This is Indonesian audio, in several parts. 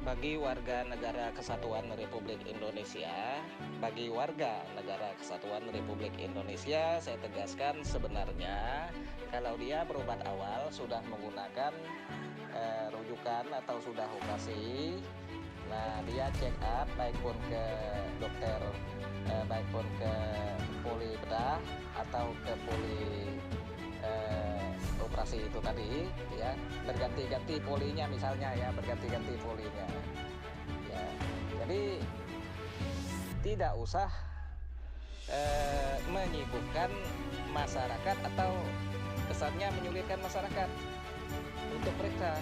Bagi warga negara kesatuan Republik Indonesia, saya tegaskan sebenarnya kalau dia berobat awal sudah menggunakan rujukan atau sudah operasi, nah dia check up baik pun ke dokter, baik pun ke poli bedah atau ke poli operasi itu tadi, ya berganti-ganti polinya misalnya, ya berganti-ganti polinya, ya. Jadi tidak usah menyibukkan masyarakat atau kesannya menyulitkan masyarakat untuk periksa,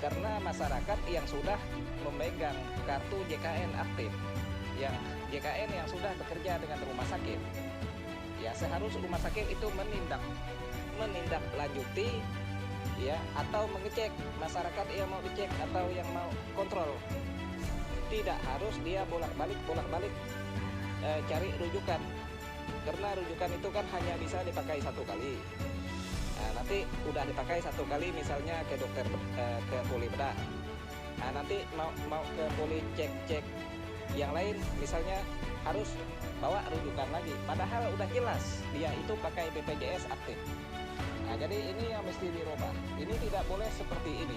karena masyarakat yang sudah memegang kartu JKN aktif, yang JKN yang sudah bekerja dengan rumah sakit, ya seharusnya rumah sakit itu menindaklanjuti, ya, atau mengecek masyarakat yang mau dicek atau yang mau kontrol. Tidak harus dia bolak-balik cari rujukan, karena rujukan itu kan hanya bisa dipakai satu kali. Nah, nanti udah dipakai satu kali misalnya ke dokter, ke poli bedah, nah nanti mau ke poli cek yang lain misalnya harus bawa rujukan lagi, padahal udah jelas dia itu pakai BPJS aktif. Nah, jadi ini yang mesti dirubah. Ini tidak boleh seperti ini.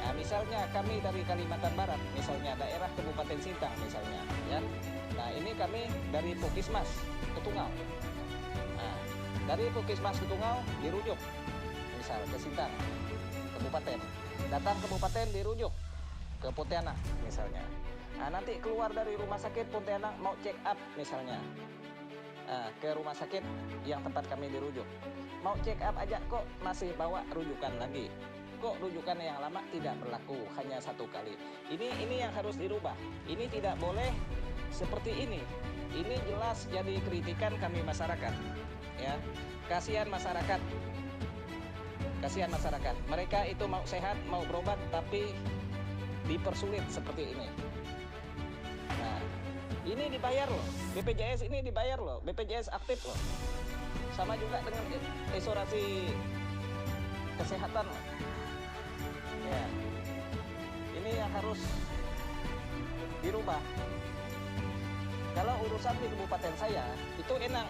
Nah, misalnya kami dari Kalimantan Barat, misalnya daerah Kabupaten Sintang misalnya, ya. Nah, ini kami dari Puskesmas Ketungau. Nah, dari Puskesmas Ketungau dirujuk, misal ke Sintang, Kabupaten. Datang Kabupaten dirujuk ke Pontianak misalnya. Nah, nanti keluar dari rumah sakit Pontianak mau check up misalnya, ke rumah sakit yang tempat kami dirujuk. Mau check up aja kok masih bawa rujukan lagi. Kok rujukan yang lama tidak berlaku, hanya satu kali. Ini yang harus dirubah. Ini tidak boleh seperti ini. Ini jelas jadi kritikan kami masyarakat, ya. Kasihan masyarakat. Mereka itu mau sehat, mau berobat, tapi dipersulit seperti ini. Nah, ini dibayar loh. BPJS ini dibayar loh. BPJS aktif loh. Sama juga dengan asuransi kesehatan loh. Ya, ini yang harus dirubah. Kalau urusan di kabupaten saya itu enak,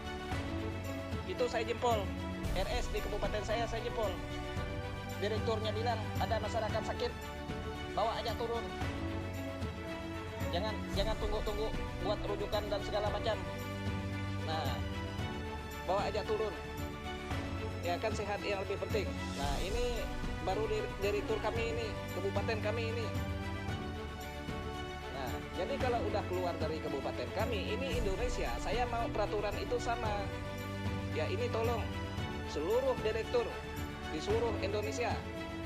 itu saya jempol. RS di kabupaten saya jempol. Direkturnya bilang ada masyarakat sakit, bawa aja turun. Jangan tunggu buat rujukan dan segala macam. Nah, bawa aja turun. Ya kan, sehat yang lebih penting. Nah, ini baru direktur kami ini, kabupaten kami ini. Nah, jadi kalau udah keluar dari kabupaten kami, ini Indonesia, saya mau peraturan itu sama. Ya, ini tolong seluruh direktur di seluruh Indonesia,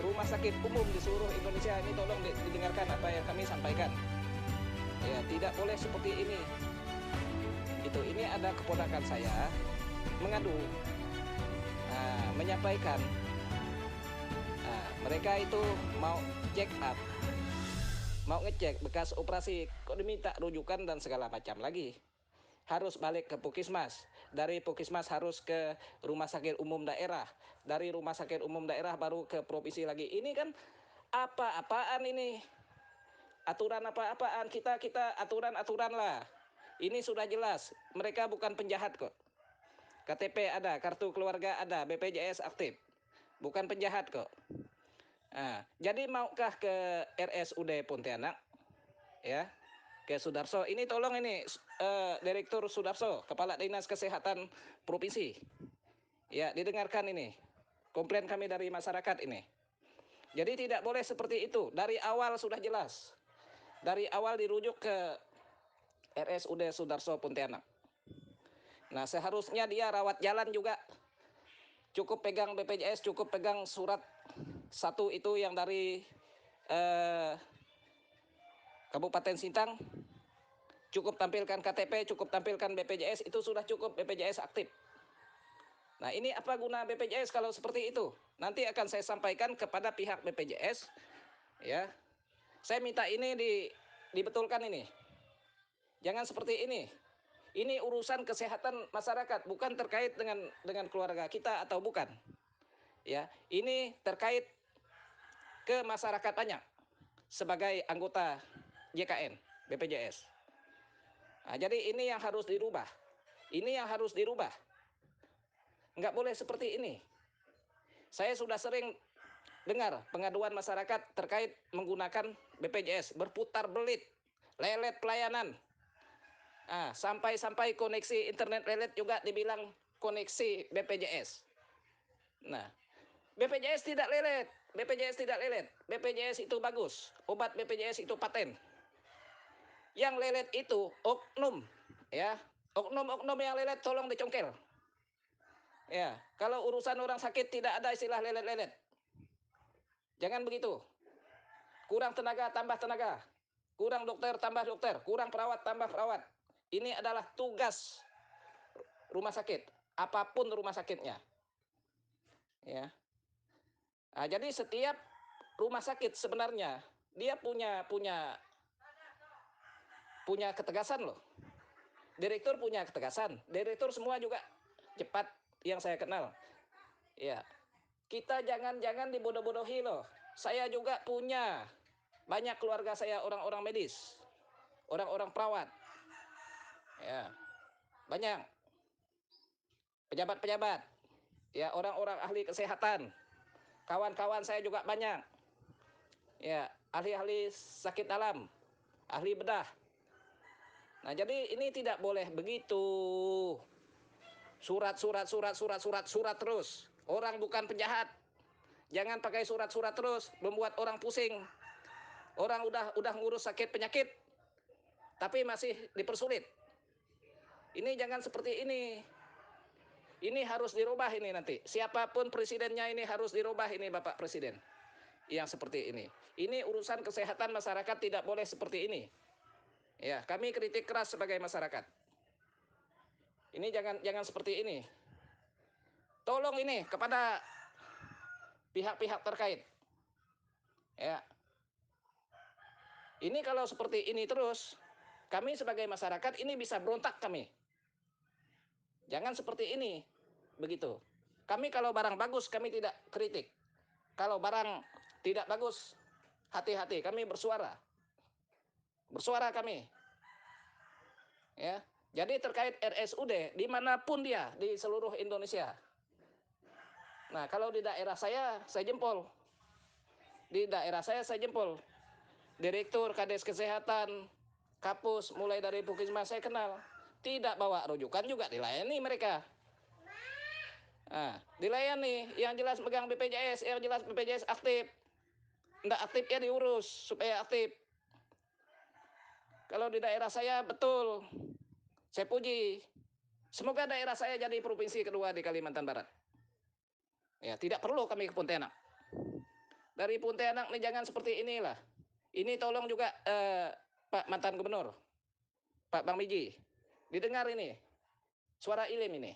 rumah sakit umum di seluruh Indonesia, ini tolong didengarkan apa yang kami sampaikan. Ya, tidak boleh seperti ini. Ini ada keponakan saya mengadu, menyampaikan, mereka itu mau check up, mau ngecek bekas operasi, kok diminta rujukan dan segala macam lagi. Harus balik ke Puskesmas, dari Puskesmas harus ke rumah sakit umum daerah, dari rumah sakit umum daerah baru ke provinsi lagi. Ini kan apa-apaan ini? Aturan apa-apaan? Kita aturan lah. Ini sudah jelas, mereka bukan penjahat kok. KTP ada, kartu keluarga ada, BPJS aktif, bukan penjahat kok. Nah, jadi maukah ke RSUD Pontianak, ya, ke Sudarso? Ini tolong ini, Direktur Sudarso, Kepala Dinas Kesehatan Provinsi, ya, didengarkan ini komplain kami dari masyarakat ini. Jadi tidak boleh seperti itu. Dari awal sudah jelas. Dari awal dirujuk ke RSUD Sudarso Pontianak. Nah, seharusnya dia rawat jalan juga. Cukup pegang BPJS, cukup pegang surat satu itu yang dari Kabupaten Sintang. Cukup tampilkan KTP, cukup tampilkan BPJS, itu sudah cukup BPJS aktif. Nah, ini apa guna BPJS kalau seperti itu? Nanti akan saya sampaikan kepada pihak BPJS, ya. Saya minta ini dibetulkan ini. Jangan seperti ini. Ini urusan kesehatan masyarakat, bukan terkait dengan keluarga kita atau bukan. Ya, ini terkait ke masyarakat banyak. sebagai anggota JKN BPJS. Nah, jadi ini yang harus dirubah. Ini yang harus dirubah. Nggak boleh seperti ini. Saya sudah sering dengar pengaduan masyarakat terkait menggunakan BPJS, berputar belit, lelet pelayanan. Sampai koneksi internet lelet juga dibilang koneksi BPJS. Nah, BPJS tidak lelet, BPJS tidak lelet, BPJS itu bagus, obat BPJS itu paten. Yang lelet itu oknum, ya, oknum-oknum yang lelet tolong dicongkel. Ya, kalau urusan orang sakit tidak ada istilah lelet-lelet. Jangan begitu. Kurang tenaga tambah tenaga, kurang dokter tambah dokter, kurang perawat tambah perawat. Ini adalah tugas rumah sakit, apapun rumah sakitnya. Ya. Nah, jadi setiap rumah sakit sebenarnya dia punya ketegasan loh. Direktur punya ketegasan. Direktur semua juga cepat yang saya kenal. Ya. Kita jangan dibodoh-bodohi loh. Saya juga punya banyak keluarga saya orang-orang medis, orang-orang perawat. Ya. Banyak pejabat-pejabat. Ya, orang-orang ahli kesehatan. Kawan-kawan saya juga banyak. Ya, ahli-ahli sakit dalam, ahli bedah. Nah, jadi ini tidak boleh begitu. Surat terus. Orang bukan penjahat. Jangan pakai surat terus, membuat orang pusing. Orang udah ngurus sakit penyakit, tapi masih dipersulit. Ini jangan seperti ini. Ini harus dirubah ini nanti. Siapapun presidennya ini harus dirubah ini Bapak Presiden. Yang seperti ini. Ini urusan kesehatan masyarakat tidak boleh seperti ini. Ya, kami kritik keras sebagai masyarakat. Ini jangan seperti ini. Tolong ini kepada pihak-pihak terkait. Ya. Ini kalau seperti ini terus, kami sebagai masyarakat ini bisa berontak kami. Jangan seperti ini. Begitu. Kami kalau barang bagus kami tidak kritik. Kalau barang tidak bagus, hati-hati kami bersuara. Bersuara kami. Ya. Jadi terkait RSUD dimanapun dia di seluruh Indonesia. Nah, kalau di daerah saya jempol. Di daerah saya jempol. Direktur, Kades Kesehatan, Kapus, mulai dari Puskesmas saya kenal. Tidak bawa rujukan juga dilayani mereka. Nah, dilayani, yang jelas pegang BPJS, yang jelas BPJS aktif. Nggak aktif ya diurus supaya aktif. Kalau di daerah saya betul, saya puji. Semoga daerah saya jadi provinsi kedua di Kalimantan Barat. Ya, tidak perlu kami ke Pontianak. Dari Pontianak nih jangan seperti inilah. Ini tolong juga Pak mantan gubernur, Pak Bang Miji, didengar ini suara Ilim ini.